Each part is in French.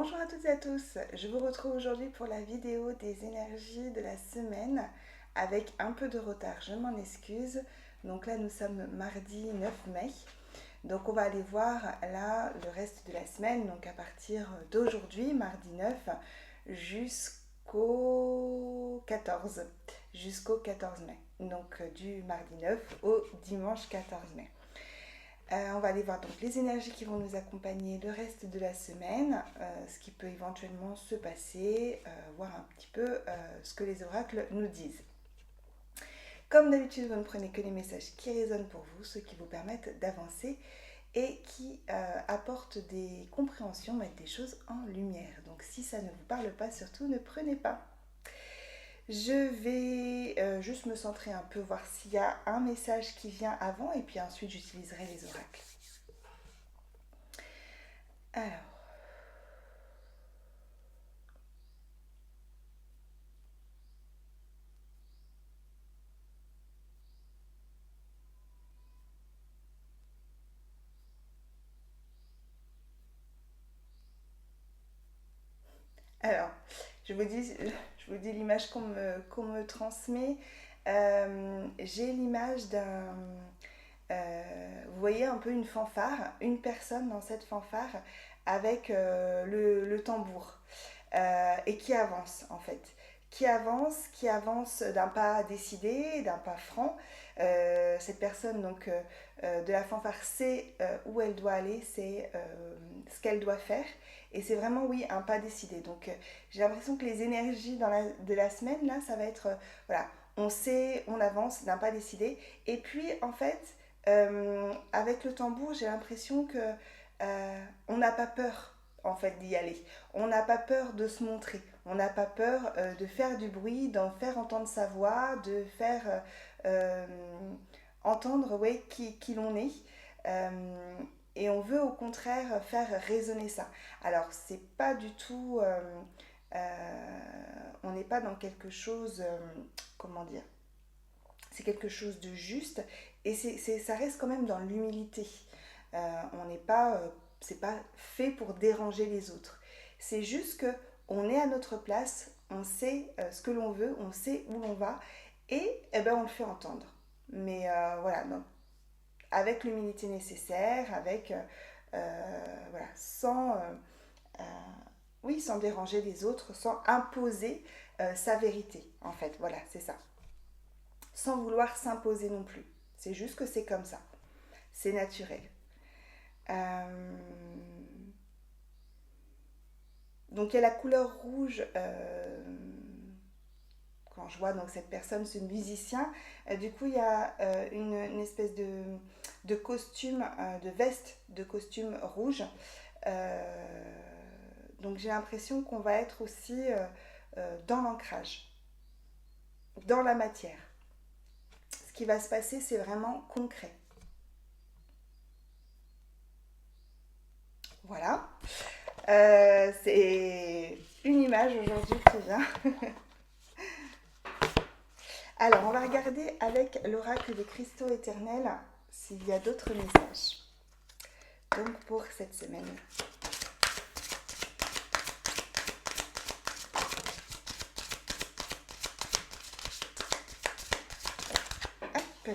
Bonjour à toutes et à tous, je vous retrouve aujourd'hui pour la vidéo des énergies de la semaine avec un peu de retard, je m'en excuse. Donc là nous sommes mardi 9 mai, donc on va aller voir là le reste de la semaine, donc à partir d'aujourd'hui, mardi 9, jusqu'au 14 mai, donc du mardi 9 au dimanche 14 mai. On va aller voir donc les énergies qui vont nous accompagner le reste de la semaine, ce qui peut éventuellement se passer, voir un petit peu ce que les oracles nous disent. Comme d'habitude, vous ne prenez que les messages qui résonnent pour vous, ceux qui vous permettent d'avancer et qui apportent des compréhensions, mettent des choses en lumière. Donc si ça ne vous parle pas, surtout ne prenez pas. Je vais juste me centrer un peu, voir s'il y a un message qui vient avant et puis ensuite j'utiliserai les oracles. Alors, alors je vous dis l'image qu'on me transmet. J'ai l'image d'un... vous voyez un peu une fanfare, une personne dans cette fanfare avec le tambour et qui avance en fait. Qui avance d'un pas décidé, d'un pas franc. Cette personne donc de la fanfare sait où elle doit aller, c'est ce qu'elle doit faire. Et c'est vraiment, oui, un pas décidé. Donc j'ai l'impression que les énergies de la semaine, là, ça va être, voilà, on sait, on avance d'un pas décidé. Et puis, en fait, avec le tambour, j'ai l'impression que on n'a pas peur, en fait, d'y aller. On n'a pas peur de se montrer. On n'a pas peur de faire du bruit, d'en faire entendre sa voix, de faire euh, entendre, ouais, qui l'on est. Euh, et on veut au contraire faire résonner ça. Alors, c'est pas du tout. On n'est pas dans quelque chose. Comment dire? C'est quelque chose de juste et ça reste quand même dans l'humilité. On n'est pas. C'est pas fait pour déranger les autres. C'est juste que on est à notre place, on sait ce que l'on veut, on sait où l'on va et eh ben, on le fait entendre. Mais voilà, donc, avec l'humilité nécessaire, avec voilà, euh, oui, sans déranger les autres, sans imposer sa vérité, en fait. Voilà, c'est ça. Sans vouloir s'imposer non plus. C'est juste que c'est comme ça. C'est naturel. Euh, donc il y a la couleur rouge. Quand je vois donc cette personne, ce musicien, du coup il y a une espèce de costume, de veste de costume rouge. Euh, donc j'ai l'impression qu'on va être aussi dans l'ancrage, dans la matière. Ce qui va se passer, c'est vraiment concret. Voilà. C'est une image aujourd'hui qui vient. Alors, on va regarder avec l'oracle des cristaux éternels s'il y a d'autres messages. Donc, pour cette semaine. Hop là.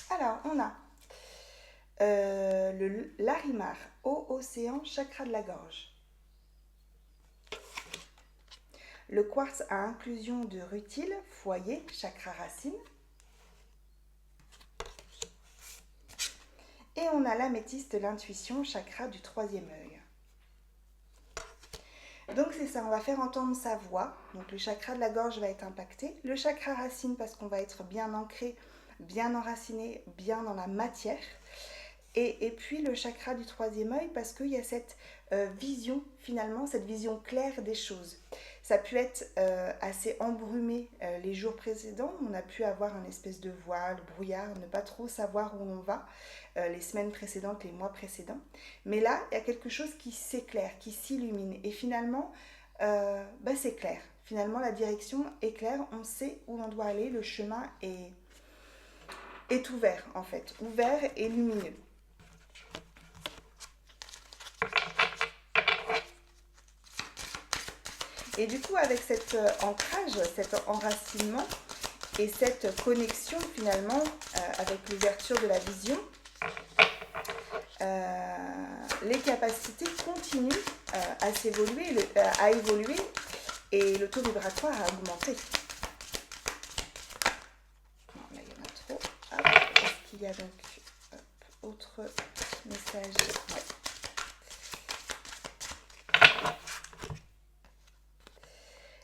Alors, on a le Larimar, haut océan, chakra de la gorge. Le quartz à inclusion de rutile, foyer, chakra racine. Et on a l'améthyste, l'intuition, chakra du troisième œil. Donc c'est ça, on va faire entendre sa voix. Donc le chakra de la gorge va être impacté. Le chakra racine parce qu'on va être bien ancré, bien enraciné, bien dans la matière. Et puis le chakra du troisième œil parce qu'il y a cette vision, finalement, cette vision claire des choses. Ça a pu être assez embrumé les jours précédents. On a pu avoir un espèce de voile, brouillard, ne pas trop savoir où l'on va les semaines précédentes, les mois précédents. Mais là, il y a quelque chose qui s'éclaire, qui s'illumine. Et finalement, c'est clair. Finalement, la direction est claire. On sait où l'on doit aller. Le chemin est ouvert, en fait. Ouvert et lumineux. Et du coup, avec cet ancrage, cet enracinement et cette connexion finalement avec l'ouverture de la vision, les capacités continuent à évoluer et le taux vibratoire a augmenté. Non, là, il y en a trop. Est-ce qu'il y a donc autre message? Ouais.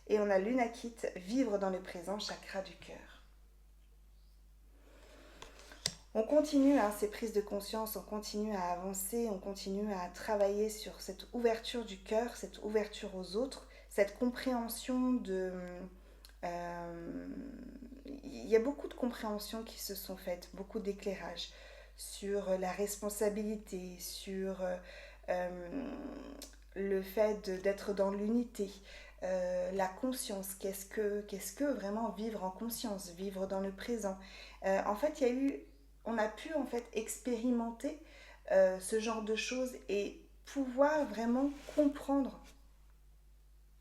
Et on a Lunakit, vivre dans le présent, chakra du cœur. On continue ces prises de conscience, on continue à avancer, on continue à travailler sur cette ouverture du cœur, cette ouverture aux autres, cette compréhension de... il y a beaucoup de compréhensions qui se sont faites, beaucoup d'éclairages sur la responsabilité, sur le fait d'être dans l'unité, la conscience, qu'est-ce que vraiment vivre en conscience, vivre dans le présent. En fait, on a pu en fait expérimenter ce genre de choses et pouvoir vraiment comprendre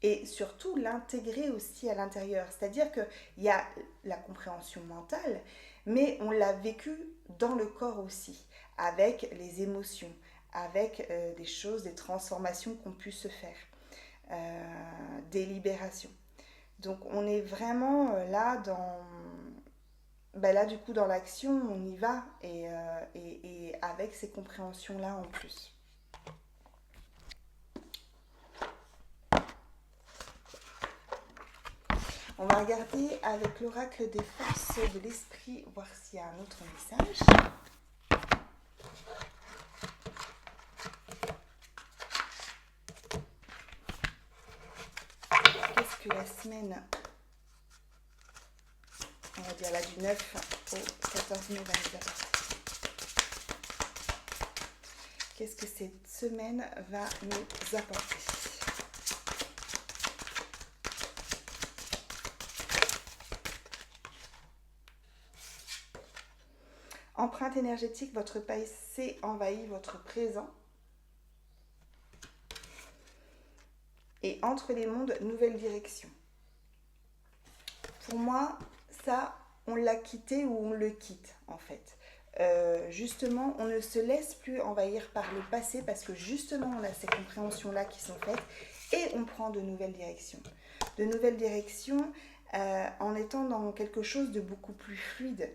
et surtout l'intégrer aussi à l'intérieur. C'est-à-dire qu'il y a la compréhension mentale, mais on l'a vécu dans le corps aussi, avec les émotions, avec des choses, des transformations qu'on pu se faire, des libérations. Donc on est vraiment là là du coup dans l'action, on y va et avec ces compréhensions-là en plus. On va regarder avec l'oracle des forces de l'esprit, voir s'il y a un autre message. Qu'est-ce que la semaine, on va dire là du 9 au 14 mai va nous apporter? Qu'est-ce que cette semaine va nous apporter? Empreinte énergétique, votre passé envahit votre présent. Et entre les mondes, nouvelle direction. Pour moi, ça, on l'a quitté ou on le quitte en fait. Justement, on ne se laisse plus envahir par le passé parce que justement, on a ces compréhensions-là qui sont faites et on prend de nouvelles directions. De nouvelles directions en étant dans quelque chose de beaucoup plus fluide.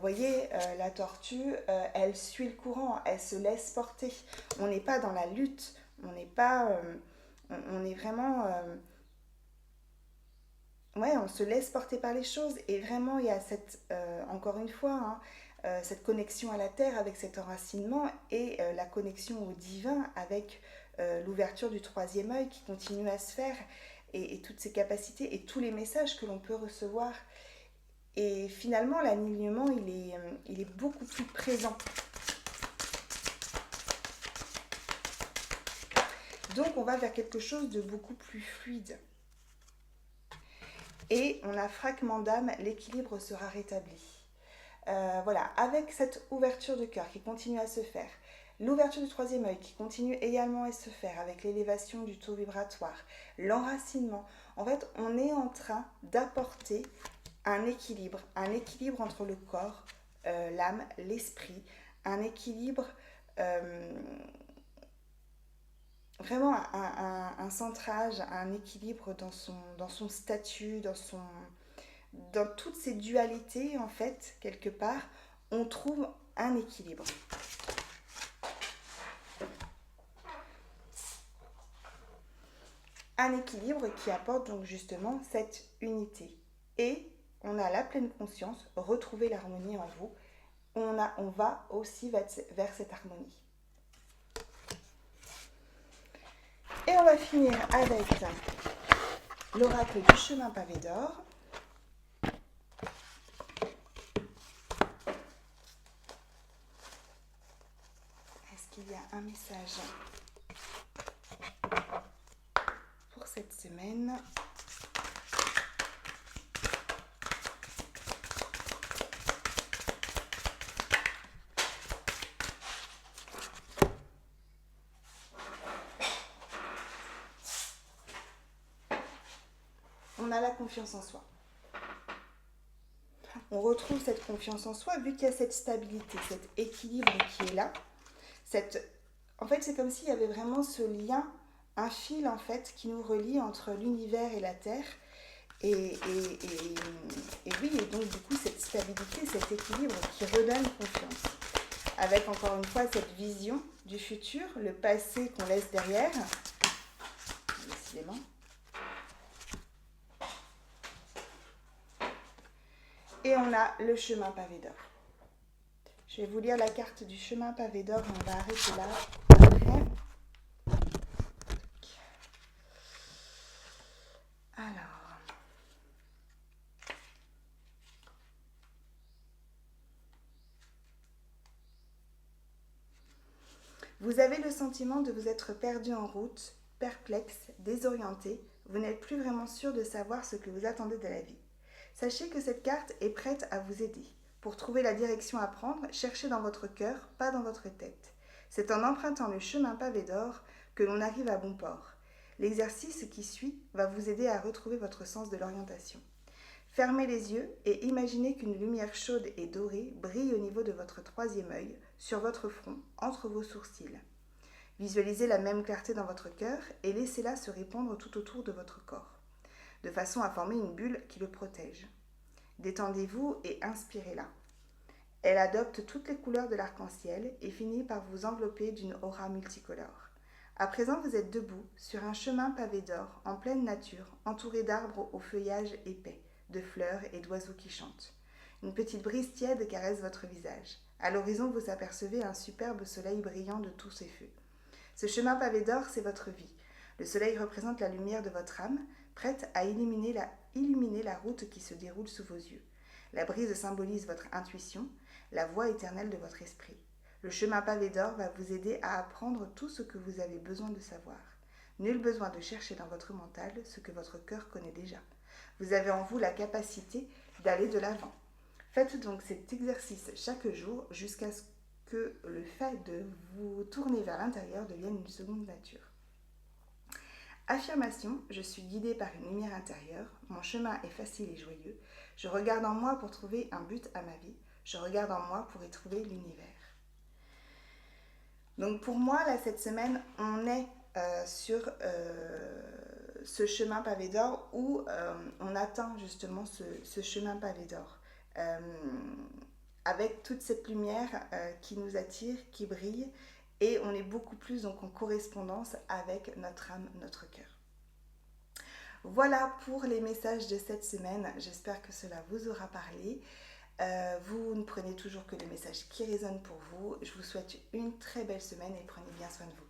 Voyez, la tortue, elle suit le courant, elle se laisse porter. On n'est pas dans la lutte, on n'est pas... on est vraiment... ouais, on se laisse porter par les choses. Et vraiment, il y a cette... encore une fois, cette connexion à la terre avec cet enracinement et la connexion au divin avec l'ouverture du troisième œil qui continue à se faire et toutes ces capacités et tous les messages que l'on peut recevoir. Et finalement, l'alignement, il est beaucoup plus présent. Donc, on va vers quelque chose de beaucoup plus fluide. Et on a fragment d'âme, l'équilibre sera rétabli. Voilà, avec cette ouverture de cœur qui continue à se faire, l'ouverture du troisième œil qui continue également à se faire avec l'élévation du taux vibratoire, l'enracinement, en fait, on est en train d'apporter un équilibre entre le corps, l'âme, l'esprit, un équilibre, vraiment un centrage, un équilibre dans son statut, dans toutes ces dualités, en fait, quelque part, on trouve un équilibre. Un équilibre qui apporte donc justement cette unité. Et on a la pleine conscience, retrouver l'harmonie en vous. On va aussi vers cette harmonie. Et on va finir avec l'oracle du chemin pavé d'or. Est-ce qu'il y a un message pour cette semaine? la confiance en soi. On retrouve cette confiance en soi vu qu'il y a cette stabilité, cet équilibre qui est là. En fait, c'est comme s'il y avait vraiment ce lien, un fil en fait, qui nous relie entre l'univers et la Terre. Et oui, et donc du coup, cette stabilité, cet équilibre qui redonne confiance. Avec encore une fois cette vision du futur, le passé qu'on laisse derrière, décidément. Et on a le chemin pavé d'or. Je vais vous lire la carte du chemin pavé d'or et on va arrêter là après. Alors, vous avez le sentiment de vous être perdu en route, perplexe, désorienté. Vous n'êtes plus vraiment sûr de savoir ce que vous attendez de la vie. Sachez que cette carte est prête à vous aider. Pour trouver la direction à prendre, cherchez dans votre cœur, pas dans votre tête. C'est en empruntant le chemin pavé d'or que l'on arrive à bon port. L'exercice qui suit va vous aider à retrouver votre sens de l'orientation. Fermez les yeux et imaginez qu'une lumière chaude et dorée brille au niveau de votre troisième œil, sur votre front, entre vos sourcils. Visualisez la même clarté dans votre cœur et laissez-la se répandre tout autour de votre corps, de façon à former une bulle qui le protège. Détendez-vous et inspirez-la. Elle adopte toutes les couleurs de l'arc-en-ciel et finit par vous envelopper d'une aura multicolore. À présent, vous êtes debout sur un chemin pavé d'or, en pleine nature, entouré d'arbres au feuillage épais, de fleurs et d'oiseaux qui chantent. Une petite brise tiède caresse votre visage. À l'horizon, vous apercevez un superbe soleil brillant de tous ses feux. Ce chemin pavé d'or, c'est votre vie. Le soleil représente la lumière de votre âme, prête à illuminer la route qui se déroule sous vos yeux. La brise symbolise votre intuition, la voix éternelle de votre esprit. Le chemin pavé d'or va vous aider à apprendre tout ce que vous avez besoin de savoir. Nul besoin de chercher dans votre mental ce que votre cœur connaît déjà. Vous avez en vous la capacité d'aller de l'avant. Faites donc cet exercice chaque jour jusqu'à ce que le fait de vous tourner vers l'intérieur devienne une seconde nature. Affirmation, je suis guidée par une lumière intérieure, mon chemin est facile et joyeux, je regarde en moi pour trouver un but à ma vie, je regarde en moi pour y trouver l'univers. Donc pour moi, là, cette semaine, on est sur ce chemin pavé d'or où on atteint justement ce chemin pavé d'or. Avec toute cette lumière qui nous attire, qui brille, et on est beaucoup plus donc en correspondance avec notre âme, notre cœur. Voilà pour les messages de cette semaine, j'espère que cela vous aura parlé. Vous ne prenez toujours que les messages qui résonnent pour vous. Je vous souhaite une très belle semaine et prenez bien soin de vous.